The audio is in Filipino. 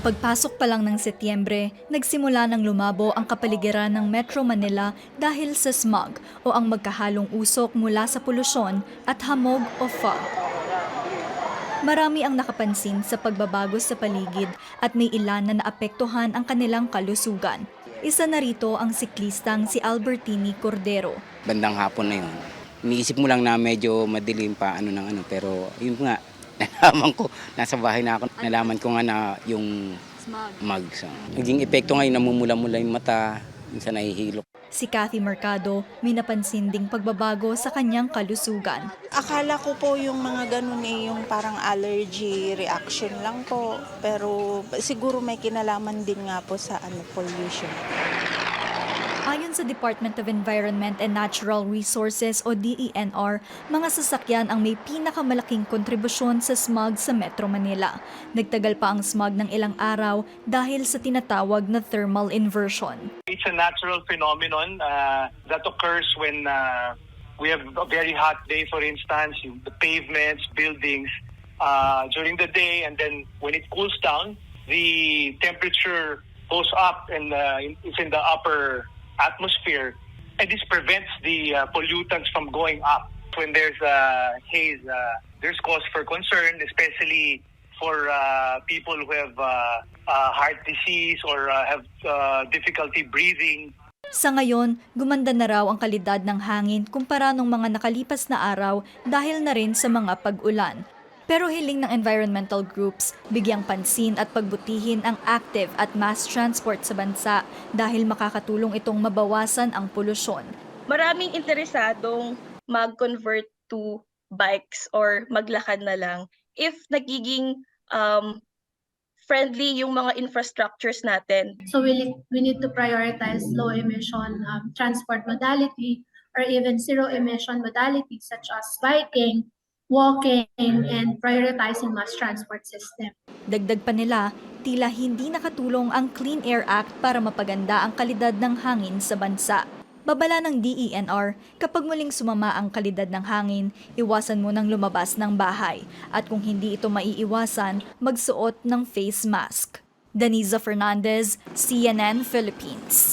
Pagpasok pa lang ng Setyembre, nagsimula ng lumabo ang kapaligiran ng Metro Manila dahil sa smog o ang magkahalong usok mula sa polusyon at hamog o fog. Marami ang nakapansin sa pagbabago sa paligid at may ilan na naapektuhan ang kanilang kalusugan. Isa na rito ang siklistang si Albertini Cordero. Bandang hapon na yun. Iniisip mo lang na medyo madilim pa pero yun nga, nalaman ko, nasa bahay na ako, nalaman ko nga na yung smog. So, naging epekto ngayon, namumula-mula yung mata, minsan nahihilo. Si Cathy Mercado, may napansin ding pagbabago sa kanyang kalusugan. Akala ko po yung mga ganun yung parang allergy reaction lang po. Pero siguro may kinalaman din nga po sa pollution. Ayon sa Department of Environment and Natural Resources o DENR, mga sasakyan ang may pinakamalaking kontribusyon sa smog sa Metro Manila. Nagtagal pa ang smog ng ilang araw dahil sa tinatawag na thermal inversion. It's a natural phenomenon that occurs when we have a very hot day, for instance, the pavements, buildings during the day, and then when it cools down, the temperature goes up and it's in the upper atmosphere, and this prevents the pollutants from going up. When there's haze, there's cause for concern, especially for people who have heart disease or have difficulty breathing. Sa ngayon, gumanda na raw ang kalidad ng hangin kumpara nung mga nakalipas na araw dahil na rin sa mga pag-ulan. Pero hiling ng environmental groups, bigyang pansin at pagbutihin ang active at mass transport sa bansa dahil makakatulong itong mabawasan ang polusyon. Maraming interesadong mag-convert to bikes or maglakad na lang if nagiging friendly yung mga infrastructures natin. So we need to prioritize low emission transport modality or even zero emission modalities such as biking, walking, and prioritizing mass transport system. Dagdag pa nila, tila hindi nakatulong ang Clean Air Act para mapaganda ang kalidad ng hangin sa bansa. Babala ng DENR, kapag muling sumama ang kalidad ng hangin, iwasan mo nang lumabas ng bahay. At kung hindi ito maiiwasan, magsuot ng face mask. Daniza Fernandez, CNN Philippines.